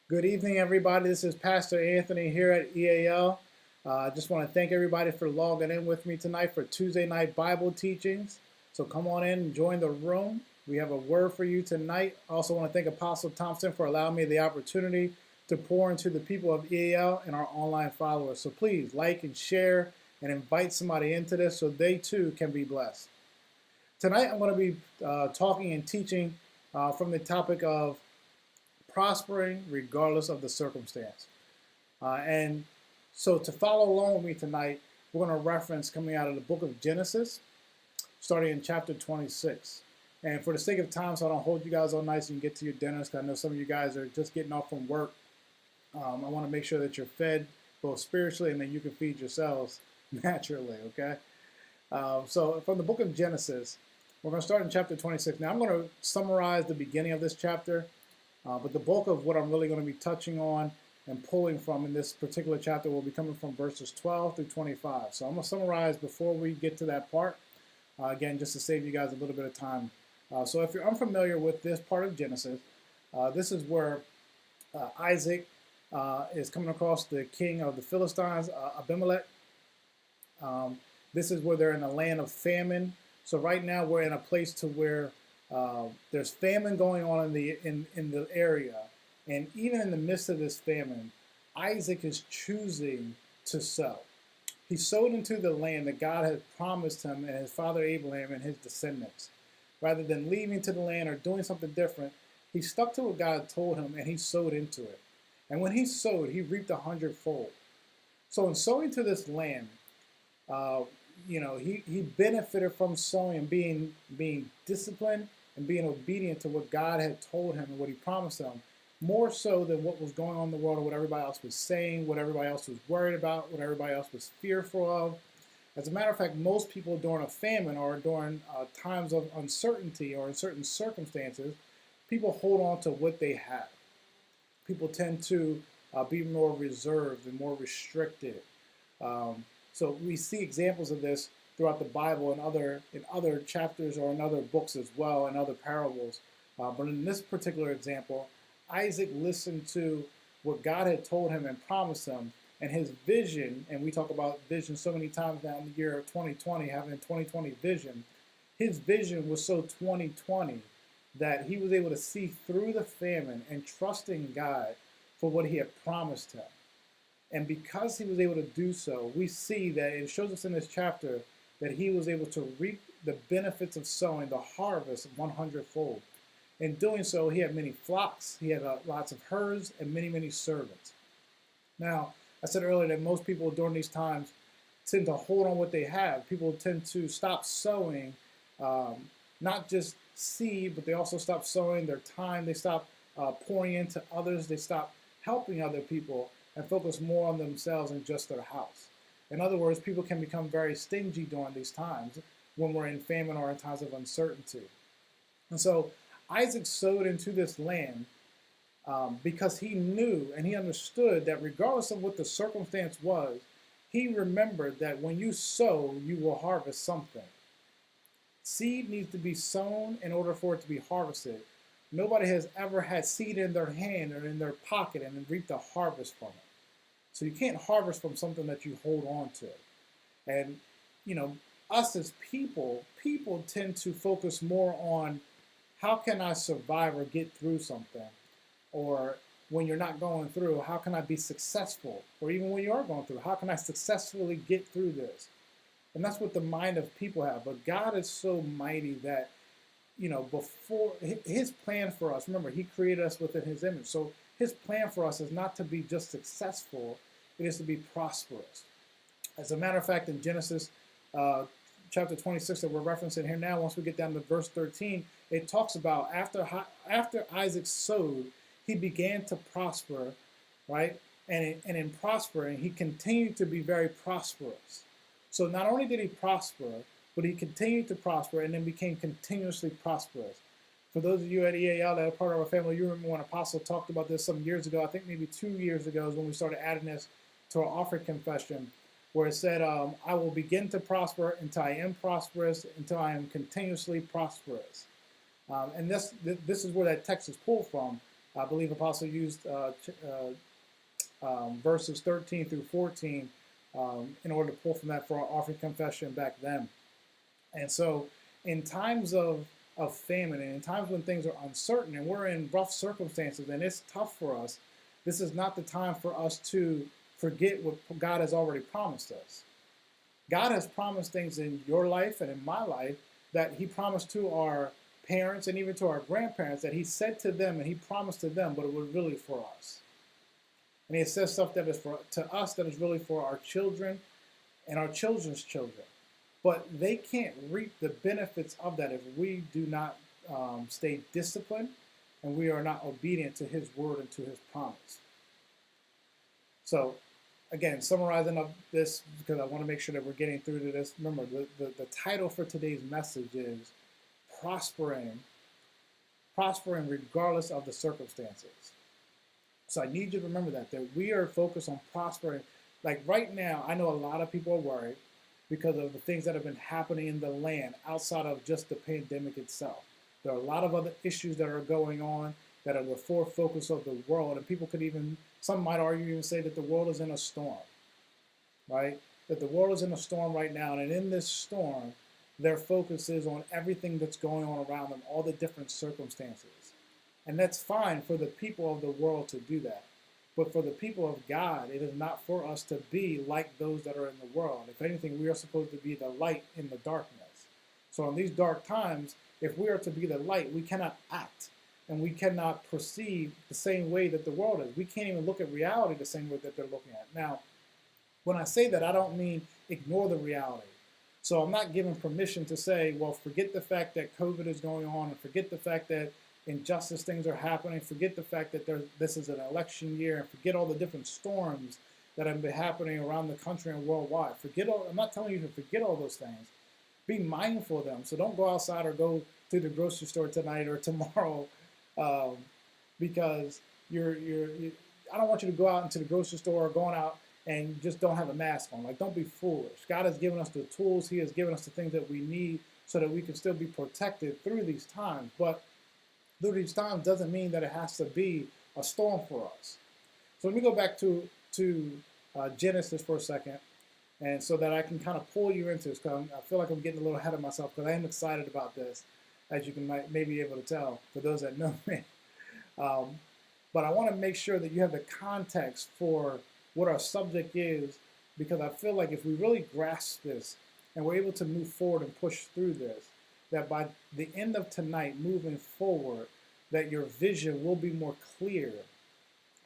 Good evening, everybody. This is Pastor Anthony here at E.A.L. I just want to thank everybody for logging in with me tonight for Tuesday night Bible teachings. So come on in and join the room. We have a word for you tonight. I also want to thank Apostle Thompson for allowing me the opportunity to pour into the people of E.A.L and our online followers. So please like and share and invite somebody into this so they too can be blessed. Tonight I'm going to be talking and teaching from the topic of prospering regardless of the circumstance. And so to follow along with me tonight, we're going to reference coming out of the book of Genesis, starting in chapter 26. And for the sake of time, so I don't hold you guys all night so you can get to your dinners, because I know some of you guys are just getting off from work. I want to make sure that you're fed both spiritually and that you can feed yourselves naturally, okay? So from the book of Genesis, we're going to start in chapter 26. Now I'm going to summarize the beginning of this chapter. But the bulk of what I'm really going to be touching on and pulling from in this particular chapter will be coming from verses 12 through 25. So I'm going to summarize before we get to that part, again, just to save you guys a little bit of time. So if you're unfamiliar with this part of Genesis, this is where Isaac is coming across the king of the Philistines, Abimelech. This is where they're in a land of famine. So right now we're in a place to where there's famine going on in the area, and even in the midst of this famine, Isaac is choosing to sow. He sowed into the land that God had promised him and his father Abraham and his descendants. Rather than leaving to the land or doing something different, he stuck to what God told him and he sowed into it. And when he sowed, he reaped 100-fold. So in sowing to this land, he benefited from sowing and being disciplined and being obedient to what God had told him and what he promised him, more so than what was going on in the world or what everybody else was saying, what everybody else was worried about, what everybody else was fearful of. As a matter of fact, most people during a famine or during times of uncertainty or in certain circumstances, people hold on to what they have. People tend to be more reserved and more restricted. So we see examples of this throughout the Bible and in other chapters or in other books as well, and other parables. But in this particular example, Isaac listened to what God had told him and promised him, and his vision, and we talk about vision so many times now in the year of 2020, having a 2020 vision, his vision was so 2020 that he was able to see through the famine and trust in God for what he had promised him. And because he was able to do so, we see that it shows us in this chapter that he was able to reap the benefits of sowing, the harvest 100-fold. In doing so, he had many flocks, he had lots of herds, and many, many servants. Now, I said earlier that most people during these times tend to hold on what they have. People tend to stop sowing, not just seed, but they also stop sowing their time. They stop pouring into others. They stop helping other people and focus more on themselves and just their house. In other words, people can become very stingy during these times when we're in famine or in times of uncertainty. And so Isaac sowed into this land because he knew and he understood that regardless of what the circumstance was, he remembered that when you sow, you will harvest something. Seed needs to be sown in order for it to be harvested. Nobody has ever had seed in their hand or in their pocket and reaped a harvest from it. So you can't harvest from something that you hold on to. And, us as people tend to focus more on how can I survive or get through something? Or when you're not going through, how can I be successful? Or even when you are going through, how can I successfully get through this? And that's what the mind of people have. But God is so mighty that, before his plan for us, remember, he created us within his image. So his plan for us is not to be just successful, it is to be prosperous. As a matter of fact, in Genesis chapter 26 that we're referencing here now, once we get down to verse 13, it talks about after Isaac sowed, he began to prosper, right? and in prospering, he continued to be very prosperous. So not only did he prosper, but he continued to prosper and then became continuously prosperous. For those of you at E.A.L that are part of our family, you remember when Apostle talked about this some years ago, I think maybe 2 years ago is when we started adding this to our offering confession, where it said, I will begin to prosper until I am prosperous, until I am continuously prosperous. And this is where that text is pulled from. I believe Apostle used verses 13 through 14 in order to pull from that for our offering confession back then. And so in times of famine and in times when things are uncertain and we're in rough circumstances and it's tough for us, this is not the time for us to forget what God has already promised us. God has promised things in your life and in my life that he promised to our parents and even to our grandparents, that he said to them and he promised to them, but it was really for us. And he says stuff that is to us that is really for our children and our children's children. But they can't reap the benefits of that if we do not stay disciplined and we are not obedient to his word and to his promise. So again, summarizing up this, because I want to make sure that we're getting through to this. Remember, the title for today's message is prospering regardless of the circumstances. So I need you to remember that we are focused on prospering. Like right now, I know a lot of people are worried because of the things that have been happening in the land outside of just the pandemic itself. There are a lot of other issues that are going on that are the focus of the world. And people could even, some might argue even say that the world is in a storm, right? That the world is in a storm right now. And in this storm, their focus is on everything that's going on around them, all the different circumstances. And that's fine for the people of the world to do that. But for the people of God, it is not for us to be like those that are in the world. If anything, we are supposed to be the light in the darkness. So in these dark times, if we are to be the light, we cannot act and we cannot perceive the same way that the world is. We can't even look at reality the same way that they're looking at. Now, when I say that, I don't mean ignore the reality. So I'm not giving permission to say, well, forget the fact that COVID is going on and forget the fact that injustice things are happening, forget the fact that this is an election year, and forget all the different storms that have been happening around the country and worldwide. I'm not telling you to forget all those things. Be mindful of them. So don't go outside or go to the grocery store tonight or tomorrow because I don't want you to go out into the grocery store or going out and just don't have a mask on. Like, don't be foolish. God has given us the tools. He has given us the things that we need so that we can still be protected through these times. But through these times doesn't mean that it has to be a storm for us. So let me go back to Genesis for a second, and so that I can kind of pull you into this, because I feel like I'm getting a little ahead of myself, because I am excited about this, as you can maybe be able to tell for those that know me. But I want to make sure that you have the context for what our subject is, because I feel like if we really grasp this and we're able to move forward and push through this, that by the end of tonight, moving forward, that your vision will be more clear.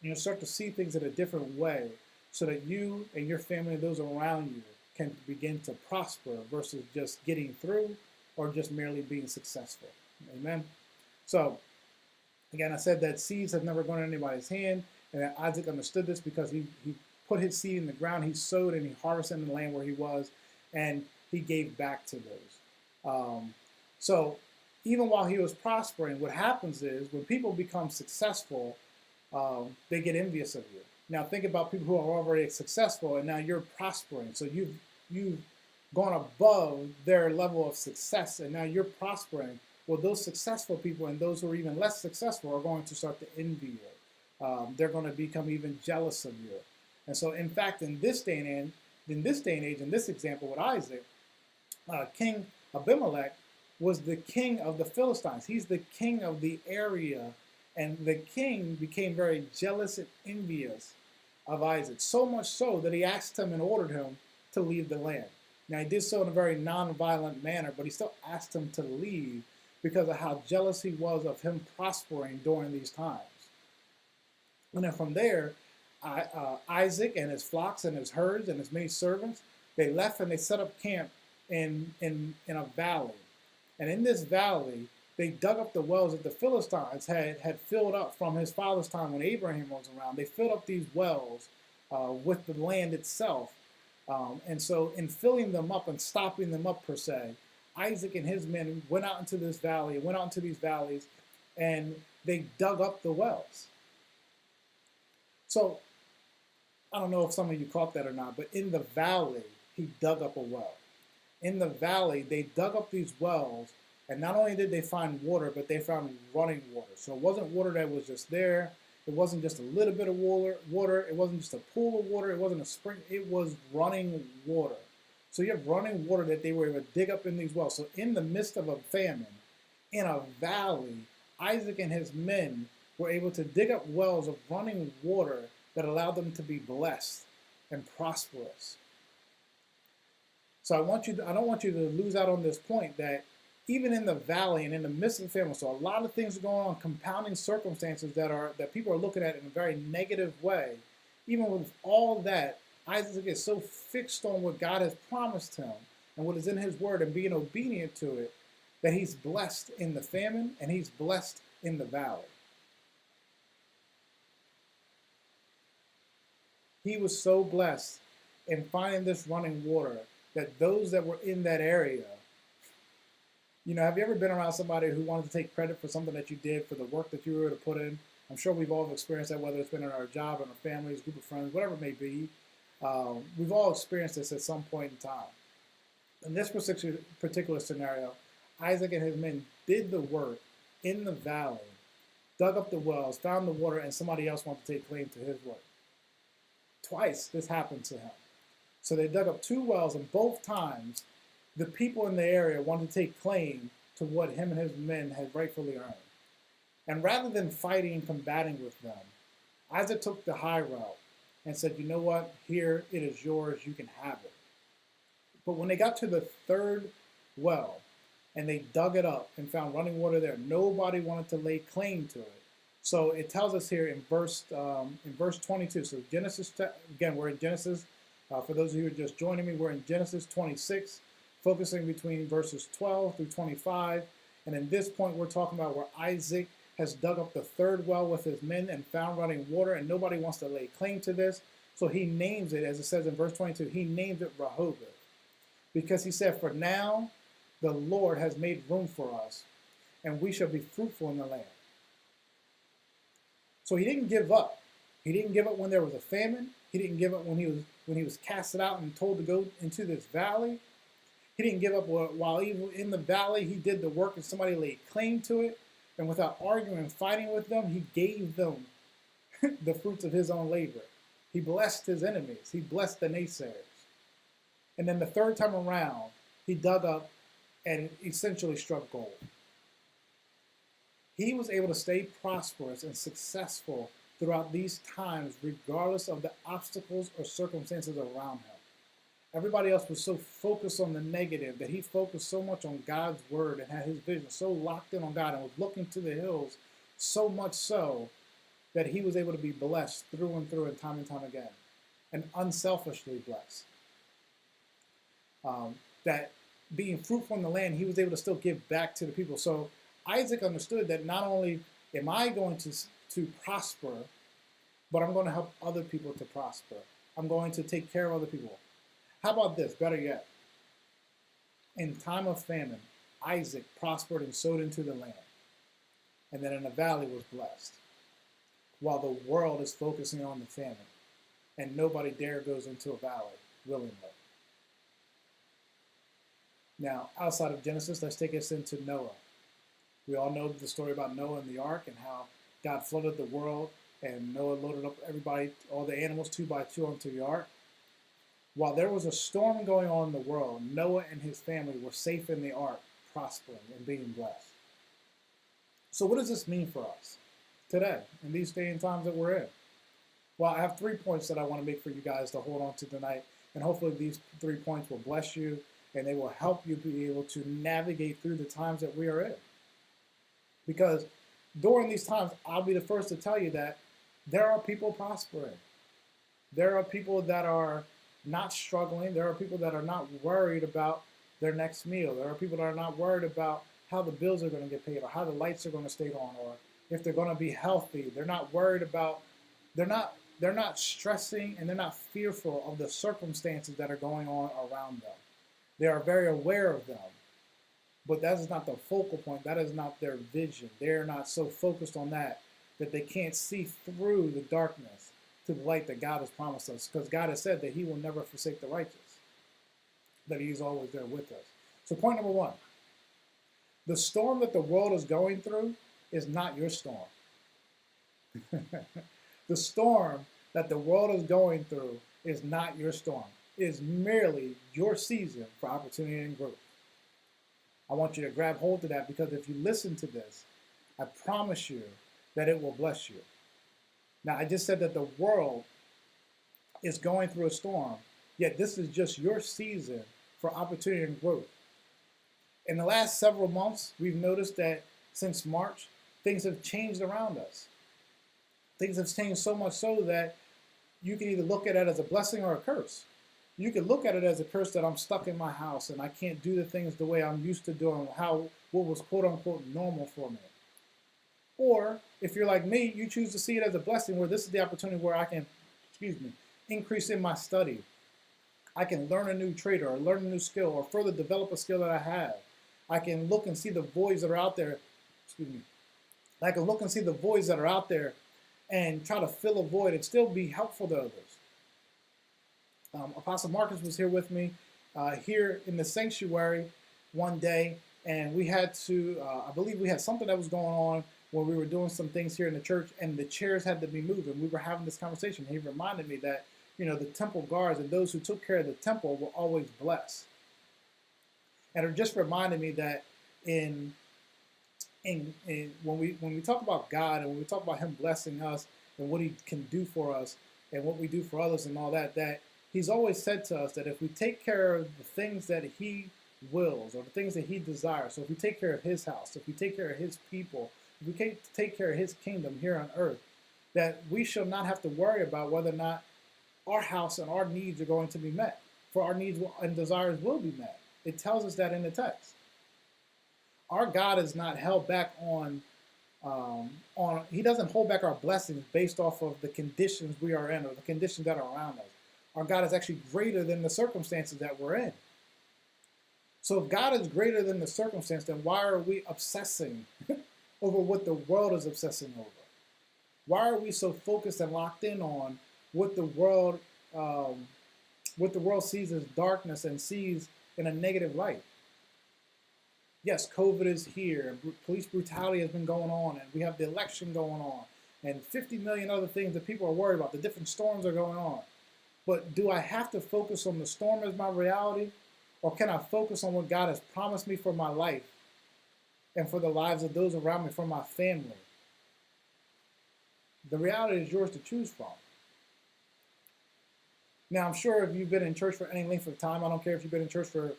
You'll start to see things in a different way so that you and your family and those around you can begin to prosper versus just getting through or just merely being successful. Amen? So, again, I said that seeds have never gone in anybody's hand, and that Isaac understood this because he put his seed in the ground, he sowed and he harvested in the land where he was, and he gave back to those. So even while he was prospering, what happens is when people become successful, they get envious of you. Now think about people who are already successful and now you're prospering. So you've gone above their level of success and now you're prospering. Well, those successful people and those who are even less successful are going to start to envy you. They're going to become even jealous of you. And so, in fact, in this day and age, in this example with Isaac, King Abimelech was the king of the Philistines. He's the king of the area. And the king became very jealous and envious of Isaac, so much so that he asked him and ordered him to leave the land. Now, he did so in a very non-violent manner, but he still asked him to leave because of how jealous he was of him prospering during these times. And then from there, Isaac and his flocks and his herds and his many servants, they left and they set up camp in a valley. And in this valley, they dug up the wells that the Philistines had filled up from his father's time when Abraham was around. They filled up these wells with the land itself. And so in filling them up and stopping them up per se, Isaac and his men went out into this valley, went out into these valleys, and they dug up the wells. So I don't know if some of you caught that or not, but in the valley, he dug up a well. In the valley, they dug up these wells, and not only did they find water, but they found running water. So it wasn't water that was just there. It wasn't just a little bit of water. It wasn't just a pool of water. It wasn't a spring. It was running water. So you have running water that they were able to dig up in these wells. So in the midst of a famine, in a valley, Isaac and his men were able to dig up wells of running water that allowed them to be blessed and prosperous. So I don't want you to lose out on this point that even in the valley and in the midst of the famine, so a lot of things are going on, compounding circumstances that people are looking at in a very negative way. Even with all that, Isaac is so fixed on what God has promised him and what is in his word and being obedient to it that he's blessed in the famine and he's blessed in the valley. He was so blessed in finding this running water that those that were in that area, have you ever been around somebody who wanted to take credit for something that you did, for the work that you were able to put in? I'm sure we've all experienced that, whether it's been in our job, in our families, group of friends, whatever it may be. We've all experienced this at some point in time. In this particular scenario, Isaac and his men did the work in the valley, dug up the wells, found the water, and somebody else wanted to take claim to his work. Twice this happened to him. So they dug up 2 wells, and both times the people in the area wanted to take claim to what him and his men had rightfully earned. And rather than fighting and combating with them, Isaac took the high route and said, you know what, here it is yours, you can have it. But when they got to the 3rd well and they dug it up and found running water there, nobody wanted to lay claim to it. So it tells us here in verse 22. So Genesis, again, we're in Genesis. For those of you who are just joining me, we're in Genesis 26, focusing between verses 12 through 25. And in this point, we're talking about where Isaac has dug up the 3rd well with his men and found running water, and nobody wants to lay claim to this. So he names it, as it says in verse 22, he named it Rehoboth, because he said, for now the Lord has made room for us, and we shall be fruitful in the land. So he didn't give up. He didn't give up when there was a famine. He didn't give up when he was casted out and told to go into this valley. He didn't give up while even in the valley. He did the work and somebody laid claim to it. And without arguing and fighting with them, he gave them the fruits of his own labor. He blessed his enemies. He blessed the naysayers. And then the 3rd time around, he dug up and essentially struck gold. He was able to stay prosperous and successful throughout these times, regardless of the obstacles or circumstances around him. Everybody else was so focused on the negative that he focused so much on God's word and had his vision so locked in on God and was looking to the hills so much so that he was able to be blessed through and time again, and unselfishly blessed. That being fruitful in the land, he was able to still give back to the people. So Isaac understood that not only am I going to prosper, but I'm going to help other people to prosper. I'm going to take care of other people. How about this? Better yet, in time of famine, Isaac prospered and sowed into the land, and then in the valley was blessed, while the world is focusing on the famine, and nobody dare goes into a valley willingly. Now, outside of Genesis, let's take us into Noah. We all know the story about Noah and the ark and how God flooded the world, and Noah loaded up everybody, all the animals 2 by 2 onto the ark. While there was a storm going on in the world, Noah and his family were safe in the ark, prospering and being blessed. So what does this mean for us today, in these day and times that we're in? Well, I have 3 points that I want to make for you guys to hold on to tonight, and hopefully these 3 points will bless you, and they will help you be able to navigate through the times that we are in. Because during these times, I'll be the first to tell you that there are people prospering. There are people that are not struggling. There are people that are not worried about their next meal. There are people that are not worried about how the bills are going to get paid or how the lights are going to stay on or if they're going to be healthy. They're not worried about, they're not stressing and they're not fearful of the circumstances that are going on around them. They are very aware of them, but that is not the focal point. That is not their vision. They're not so focused on that that they can't see through the darkness to the light that God has promised us, because God has said that he will never forsake the righteous, that he's always there with us. So point number one, the storm that the world is going through is not your storm. The storm that the world is going through is not your storm. It is merely your season for opportunity and growth. I want you to grab hold of that, because if you listen to this, I promise you that it will bless you. Now, I just said that the world is going through a storm, yet this is just your season for opportunity and growth. In the last several months, we've noticed that since March, things have changed around us. Things have changed so much so that you can either look at it as a blessing or a curse. You can look at it as a curse that I'm stuck in my house and I can't do the things the way I'm used to doing, what was quote unquote normal for me. Or if you're like me, you choose to see it as a blessing, where this is the opportunity where I can, increase in my study. I can learn a new trade or learn a new skill or further develop a skill that I have. I can look and see the voids that are out there. I can look and see the voids that are out there and try to fill a void and still be helpful to others. Apostle Marcus was here with me here in the sanctuary one day, and we had to, I believe we had something that was going on where we were doing some things here in the church, and the chairs had to be moved, and we were having this conversation. He reminded me that, the temple guards and those who took care of the temple were always blessed. And it just reminded me that when we talk about God and when we talk about him blessing us and what he can do for us and what we do for others and all that, that he's always said to us that if we take care of the things that he wills or the things that he desires, so if we take care of his house, if we take care of his people, if we take care of his kingdom here on earth, that we shall not have to worry about whether or not our house and our needs are going to be met. For our needs and desires will be met. It tells us that in the text. Our God is not held back he doesn't hold back our blessings based off of the conditions we are in or the conditions that are around us. Our God is actually greater than the circumstances that we're in. So if God is greater than the circumstance, then why are we obsessing over what the world is obsessing over? Why are we so focused and locked in on what the world sees as darkness and sees in a negative light? Yes, COVID is here, and police brutality has been going on, and we have the election going on, and 50 million other things that people are worried about. The different storms are going on. But do I have to focus on the storm as my reality, or can I focus on what God has promised me for my life and for the lives of those around me, for my family? The reality is yours to choose from. Now, I'm sure if you've been in church for any length of time, I don't care if you've been in church for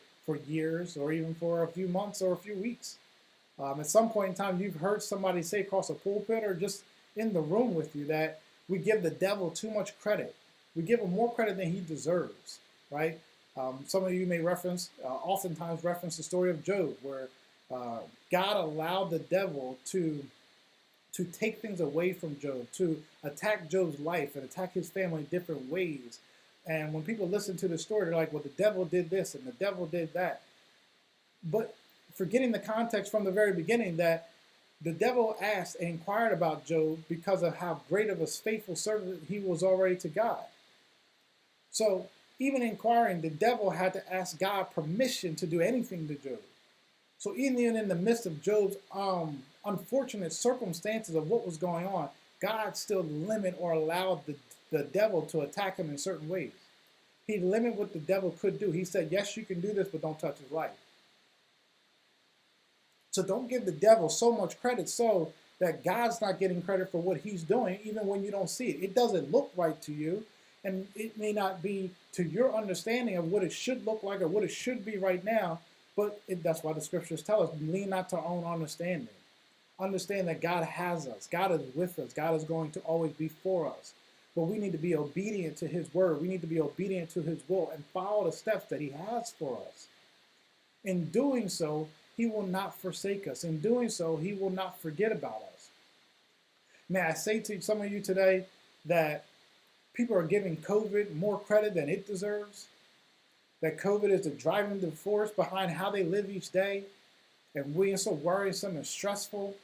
years or even for a few months or a few weeks. At some point in time, you've heard somebody say across a pulpit or just in the room with you that we give the devil too much credit. We give him more credit than he deserves, right? Some of you may oftentimes reference the story of Job, where God allowed the devil to take things away from Job, to attack Job's life and attack his family in different ways. And when people listen to the story, they're like, well, the devil did this and the devil did that. But forgetting the context from the very beginning, that the devil asked and inquired about Job because of how great of a faithful servant he was already to God. So even inquiring, the devil had to ask God permission to do anything to Job. So even in the midst of Job's unfortunate circumstances of what was going on, God still limited or allowed the devil to attack him in certain ways. He limited what the devil could do. He said, yes, you can do this, but don't touch his life. So don't give the devil so much credit so that God's not getting credit for what he's doing, even when you don't see it. It doesn't look right to you, and it may not be to your understanding of what it should look like or what it should be right now, but that's why the scriptures tell us, lean not to our own understanding. Understand that God has us. God is with us. God is going to always be for us. But we need to be obedient to his word. We need to be obedient to his will and follow the steps that he has for us. In doing so, He will not forsake us. In doing so, he will not forget about us. May I say to some of you today that people are giving COVID more credit than it deserves? That COVID is the driving force behind how they live each day, and we are so worrisome and stressful?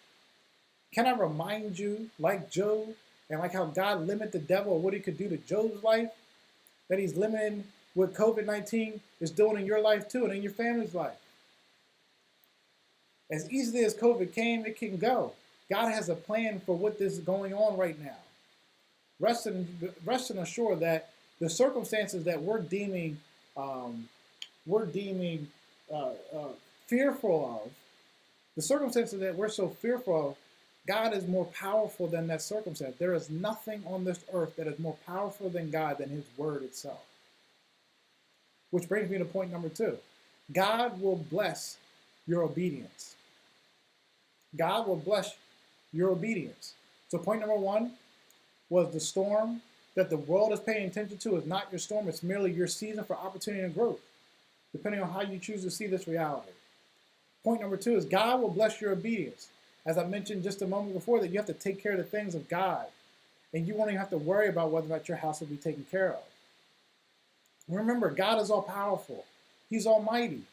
Can I remind you, like Job, and like how God limited the devil, what he could do to Job's life, that he's limiting what COVID-19 is doing in your life too, and in your family's life? As easily as COVID came, it can go. God has a plan for what is going on right now. Rest and assured that the circumstances that we're deeming fearful of, the circumstances that we're so fearful of, God is more powerful than that circumstance. There is nothing on this earth that is more powerful than God than his word itself. Which brings me to point number 2. God will bless your obedience. God will bless your obedience. So point number 1 was the storm that the world is paying attention to is not your storm. It's merely your season for opportunity and growth, depending on how you choose to see this reality. Point number 2 is God will bless your obedience. As I mentioned just a moment before, that you have to take care of the things of God, and you won't even have to worry about whether or not your house will be taken care of. Remember, God is all powerful. He's almighty.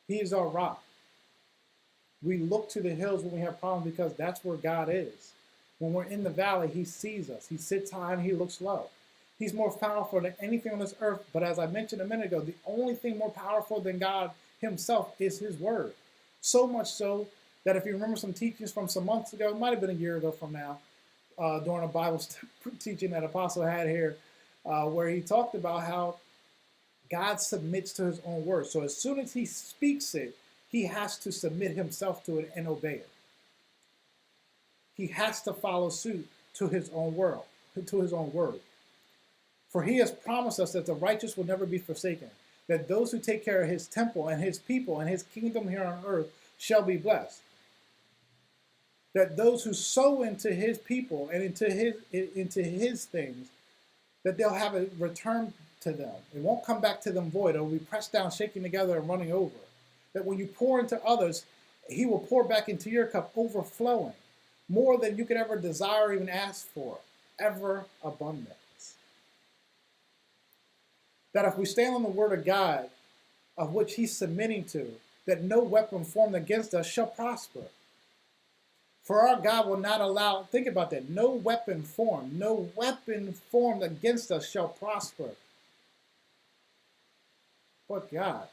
He is our rock. We look to the hills when we have problems because that's where God is. When we're in the valley, he sees us. He sits high and he looks low. He's more powerful than anything on this earth. But as I mentioned a minute ago, the only thing more powerful than God himself is his word. So much so that if you remember some teachings from some months ago, it might have been a year ago from now, during a Bible teaching that Apostle had here, where he talked about how God submits to his own word. So as soon as he speaks it, he has to submit himself to it and obey it. He has to follow suit to his own word, For he has promised us that the righteous will never be forsaken, that those who take care of his temple and his people and his kingdom here on earth shall be blessed. That those who sow into his people and into his things, that they'll have a return to them. It won't come back to them void. It will be pressed down, shaken together, and running over. That when you pour into others, he will pour back into your cup, overflowing, more than you could ever desire or even ask for, ever abundance. That if we stand on the word of God, of which he's submitting to, that no weapon formed against us shall prosper. For our God will not allow, think about that, no weapon formed against us shall prosper. But God.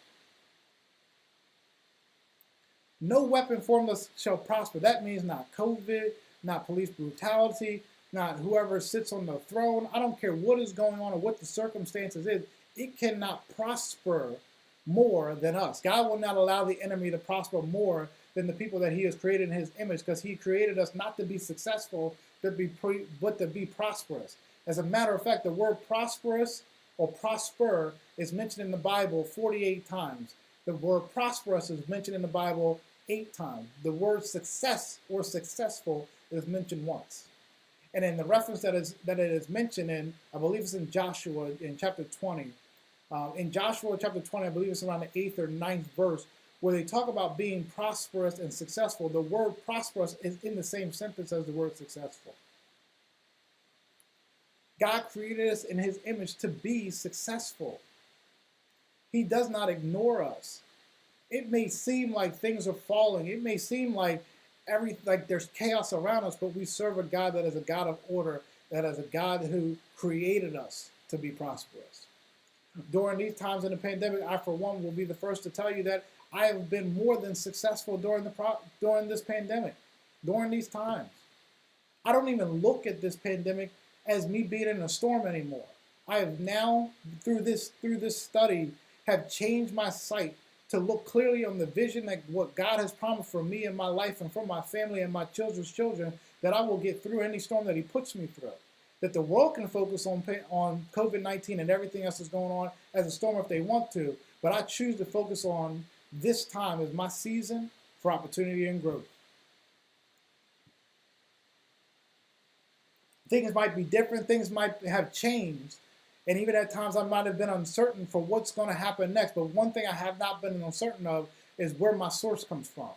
No weapon formed us shall prosper. That means not COVID, not police brutality, not whoever sits on the throne. I don't care what is going on or what the circumstances is. It cannot prosper more than us. God will not allow the enemy to prosper more than the people that he has created in his image, because he created us not to be successful, but to be prosperous. As a matter of fact, the word prosperous or prosper is mentioned in the Bible 48 times. The word prosperous is mentioned in the Bible 8 times. The word success or successful is mentioned once. And in the reference that it is mentioned in, I believe it's in Joshua in chapter 20. In Joshua chapter 20, I believe it's around the 8th or 9th verse, where they talk about being prosperous and successful. The word prosperous is in the same sentence as the word successful. God created us in his image to be successful. He does not ignore us. It may seem like things are falling. It may seem like there's chaos around us, but we serve a God that is a God of order, that is a God who created us to be prosperous. During these times in the pandemic, I, for one, will be the first to tell you that I have been more than successful during this pandemic, during these times. I don't even look at this pandemic as me being in a storm anymore. I have now, through this study, have changed my sight to look clearly on the vision that what God has promised for me and my life and for my family and my children's children, that I will get through any storm that he puts me through. That the world can focus on COVID-19 and everything else that's going on as a storm if they want to, but I choose to focus on this time as my season for opportunity and growth. Things might be different, things might have changed, and even at times I might have been uncertain for what's going to happen next. But one thing I have not been uncertain of is where my source comes from.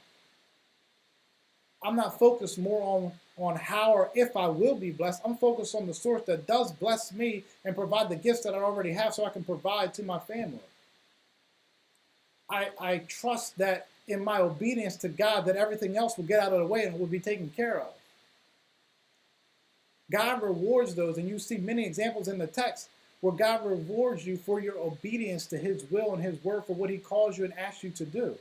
I'm not focused more on how or if I will be blessed. I'm focused on the source that does bless me and provide the gifts that I already have so I can provide to my family. I trust that in my obedience to God that everything else will get out of the way and will be taken care of. God rewards those, and you see many examples in the text where God rewards you for your obedience to his will and his word for what he calls you and asks you to do.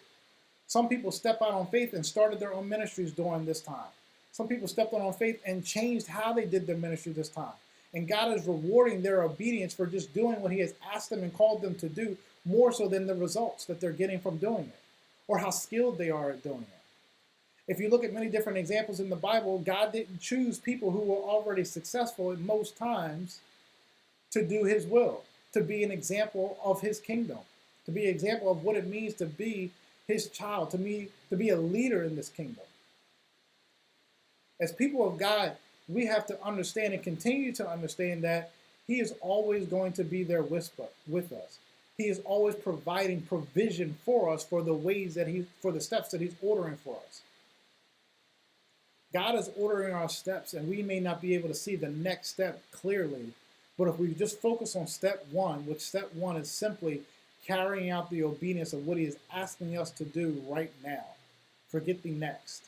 Some people step out on faith and started their own ministries during this time. Some people stepped out on faith and changed how they did their ministry this time. And God is rewarding their obedience for just doing what he has asked them and called them to do, more so than the results that they're getting from doing it or how skilled they are at doing it. If you look at many different examples in the Bible, God didn't choose people who were already successful at most times to do his will, to be an example of his kingdom, to be an example of what it means to be his child, to be a leader in this kingdom. As people of God, we have to understand and continue to understand that he is always going to be there with us. He is always providing provision for us for the ways that for the steps that he's ordering for us. God is ordering our steps, and we may not be able to see the next step clearly, but if we just focus on step one, which step one is simply carrying out the obedience of what he is asking us to do right now. Forget the next.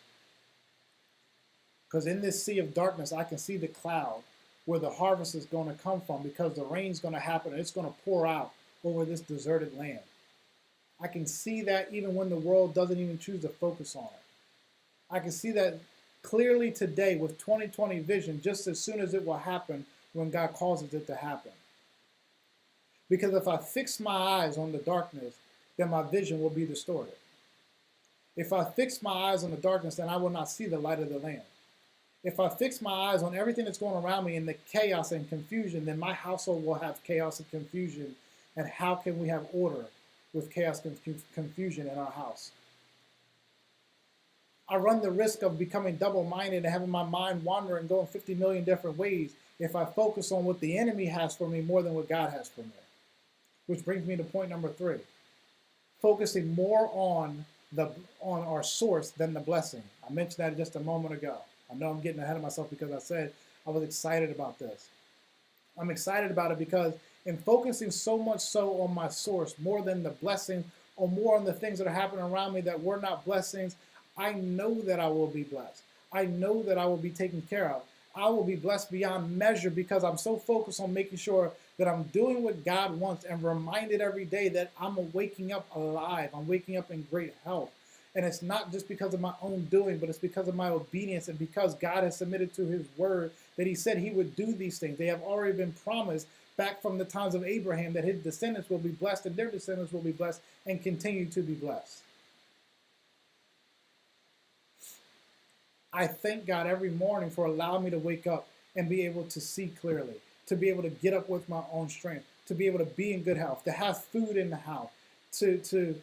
Because in this sea of darkness, I can see the cloud where the harvest is going to come from, because the rain's going to happen and it's going to pour out over this deserted land. I can see that even when the world doesn't even choose to focus on it. I can see that clearly today with 2020 vision, just as soon as it will happen when God causes it to happen. Because if I fix my eyes on the darkness, then my vision will be distorted. If I fix my eyes on the darkness, then I will not see the light of the Lamb. If I fix my eyes on everything that's going around me in the chaos and confusion, then my household will have chaos and confusion. And how can we have order with chaos and confusion in our house? I run the risk of becoming double-minded and having my mind wander and going 50 million different ways if I focus on what the enemy has for me more than what God has for me. Which brings me to point number 3. Focusing more on our source than the blessing. I mentioned that just a moment ago. I know I'm getting ahead of myself because I said I was excited about this. I'm excited about it because in focusing so much so on my source, more than the blessing or more on the things that are happening around me that were not blessings, I know that I will be blessed. I know that I will be taken care of. I will be blessed beyond measure because I'm so focused on making sure that I'm doing what God wants and reminded every day that I'm waking up alive. I'm waking up in great health. And it's not just because of my own doing, but it's because of my obedience and because God has submitted to his word that he said he would do these things. They have already been promised back from the times of Abraham that his descendants will be blessed and their descendants will be blessed and continue to be blessed. I thank God every morning for allowing me to wake up and be able to see clearly, to be able to get up with my own strength, to be able to be in good health, to have food in the house, to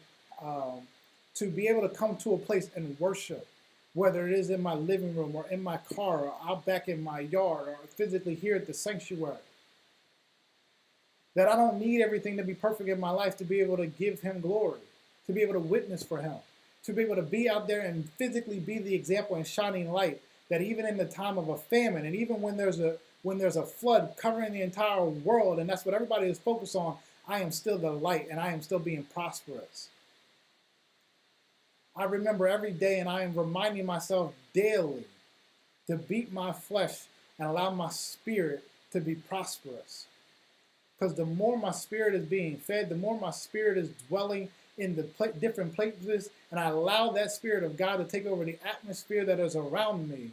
be able to come to a place and worship, whether it is in my living room or in my car or out back in my yard or physically here at the sanctuary. That I don't need everything to be perfect in my life to be able to give him glory, to be able to witness for him, to be able to be out there and physically be the example and shining light, that even in the time of a famine and even when there's a flood covering the entire world and that's what everybody is focused on, I am still the light and I am still being prosperous. I remember every day and I am reminding myself daily to beat my flesh and allow my spirit to be prosperous. Because the more my spirit is being fed, the more my spirit is dwelling in the different places, and I allow that Spirit of God to take over the atmosphere that is around me,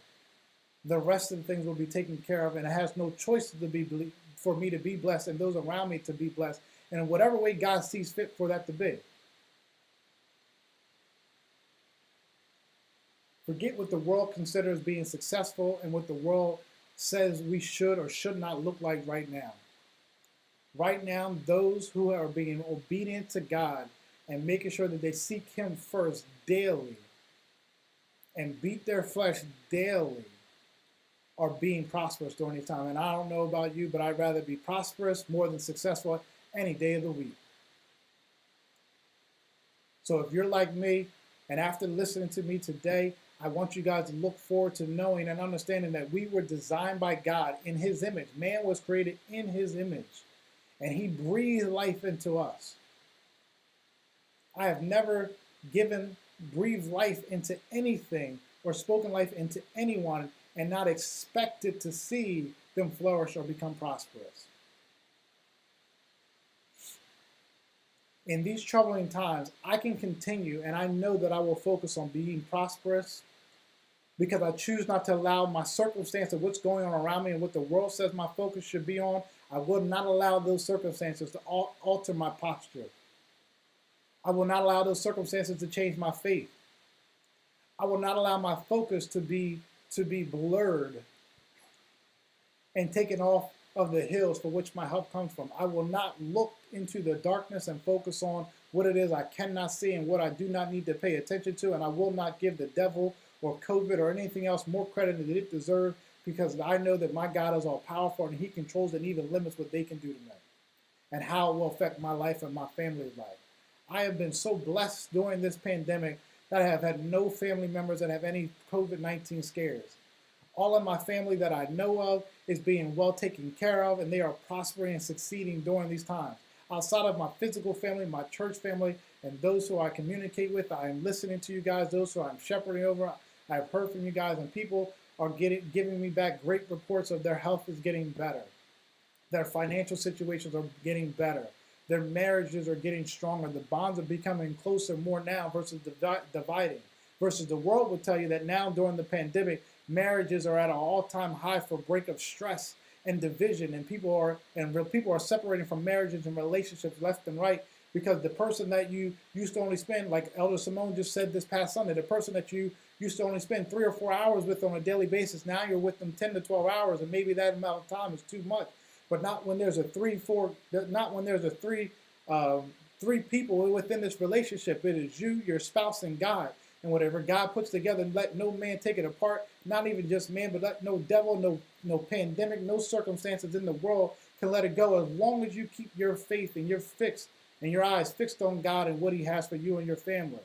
the rest of the things will be taken care of, and it has no choice for me to be blessed and those around me to be blessed, and in whatever way God sees fit for that to be. Forget what the world considers being successful and what the world says we should or should not look like right now. Right now, those who are being obedient to God and making sure that they seek him first daily and beat their flesh daily are being prosperous during this time. And I don't know about you, but I'd rather be prosperous more than successful any day of the week. So if you're like me, and after listening to me today, I want you guys to look forward to knowing and understanding that we were designed by God in his image. Man was created in his image, and he breathed life into us. I have never breathed life into anything or spoken life into anyone and not expected to see them flourish or become prosperous. In these troubling times, I can continue, and I know that I will focus on being prosperous because I choose not to allow my circumstance of what's going on around me and what the world says my focus should be on. I will not allow those circumstances to alter my posture. I will not allow those circumstances to change my faith. I will not allow my focus to be blurred and taken off of the hills for which my help comes from. I will not look into the darkness and focus on what it is I cannot see and what I do not need to pay attention to, and I will not give the devil or COVID or anything else more credit than it deserves, because I know that my God is all powerful and he controls and even limits what they can do to me and how it will affect my life and my family's life. I have been so blessed during this pandemic that I have had no family members that have any COVID-19 scares. All of my family that I know of is being well taken care of, and they are prospering and succeeding during these times. Outside of my physical family, my church family, and those who I communicate with, I am listening to you guys, those who I'm shepherding over, I've heard from you guys, and people are giving me back great reports of their health is getting better. Their financial situations are getting better. Their marriages are getting stronger. The bonds are becoming closer more now versus dividing. Versus the world will tell you that now during the pandemic, marriages are at an all-time high for break of stress and division, and people are separating from marriages and relationships left and right because the person that you used to only spend, like Elder Simone just said this past Sunday, the person that you used to only spend 3 or 4 hours with on a daily basis, now you're with them 10 to 12 hours, and maybe that amount of time is too much. But not when there's three people within this relationship. It is you, your spouse, and God. And whatever God puts together, let no man take it apart. Not even just man, but let no devil, no pandemic, no circumstances in the world can let it go, as long as you keep your faith and your eyes fixed on God and what he has for you and your family.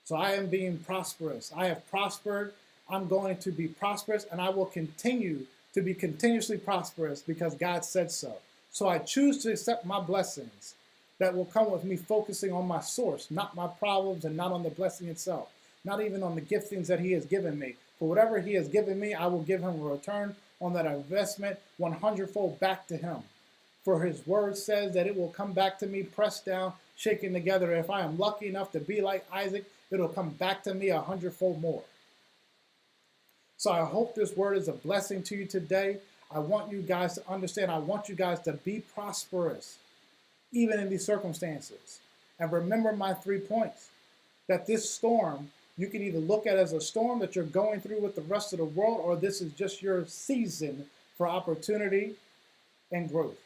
So I am being prosperous. I have prospered. I'm going to be prosperous, and I will continue to be continuously prosperous because God said so. So I choose to accept my blessings that will come with me focusing on my source, not my problems, and not on the blessing itself, not even on the giftings that he has given me. For whatever he has given me, I will give him a return on that investment 100-fold back to him. For his word says that it will come back to me, pressed down, shaken together. If I am lucky enough to be like Isaac, it'll come back to me 100-fold more. So I hope this word is a blessing to you today. I want you guys to understand. I want you guys to be prosperous, even in these circumstances. And remember my 3 points. That this storm, you can either look at it as a storm that you're going through with the rest of the world, or this is just your season for opportunity and growth.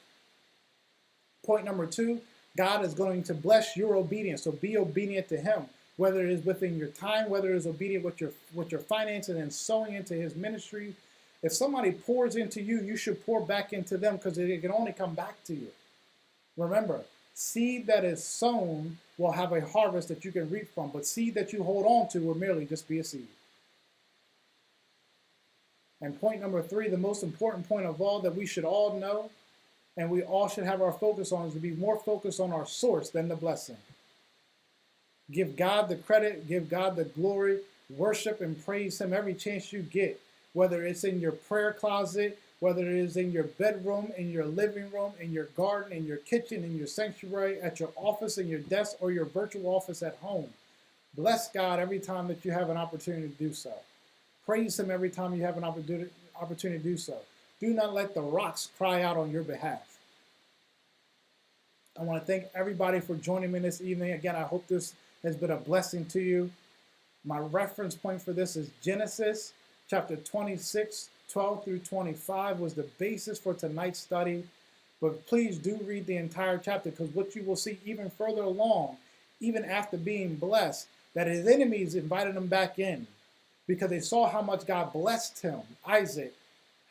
Point number 2, God is going to bless your obedience. So be obedient to him, whether it is within your time, whether it is obedient with your finances and sowing into his ministry. If somebody pours into you, you should pour back into them, because it can only come back to you. Remember, seed that is sown will have a harvest that you can reap from, but seed that you hold on to will merely just be a seed. And point number 3, the most important point of all that we should all know and we all should have our focus on, is to be more focused on our source than the blessing. Give God the credit, give God the glory, worship and praise him every chance you get, whether it's in your prayer closet, whether it is in your bedroom, in your living room, in your garden, in your kitchen, in your sanctuary, at your office, in your desk, or your virtual office at home. Bless God every time that you have an opportunity to do so. Praise him every time you have an opportunity to do so. Do not let the rocks cry out on your behalf. I want to thank everybody for joining me this evening. Again, I hope this has been a blessing to you. My reference point for this is Genesis chapter 26, 12 through 25 was the basis for tonight's study. But please do read the entire chapter, because what you will see even further along, even after being blessed, that his enemies invited him back in because they saw how much God blessed him, Isaac,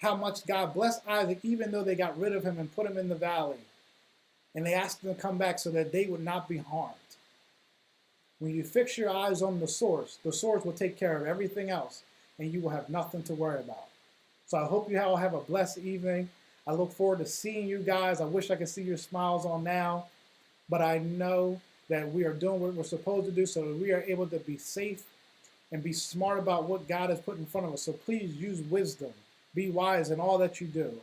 how much God blessed Isaac, even though they got rid of him and put him in the valley. And they asked them to come back so that they would not be harmed. When you fix your eyes on the source will take care of everything else, and you will have nothing to worry about. So I hope you all have a blessed evening. I look forward to seeing you guys. I wish I could see your smiles on now, but I know that we are doing what we're supposed to do so that we are able to be safe and be smart about what God has put in front of us. So please use wisdom. Be wise in all that you do.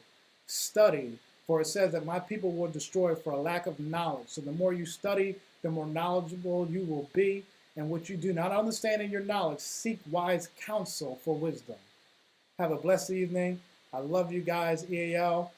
Study, for it says that my people will destroy for a lack of knowledge. So the more you study, the more knowledgeable you will be. And what you do not understanding your knowledge, seek wise counsel for wisdom. Have a blessed evening. I love you guys, E.A.L.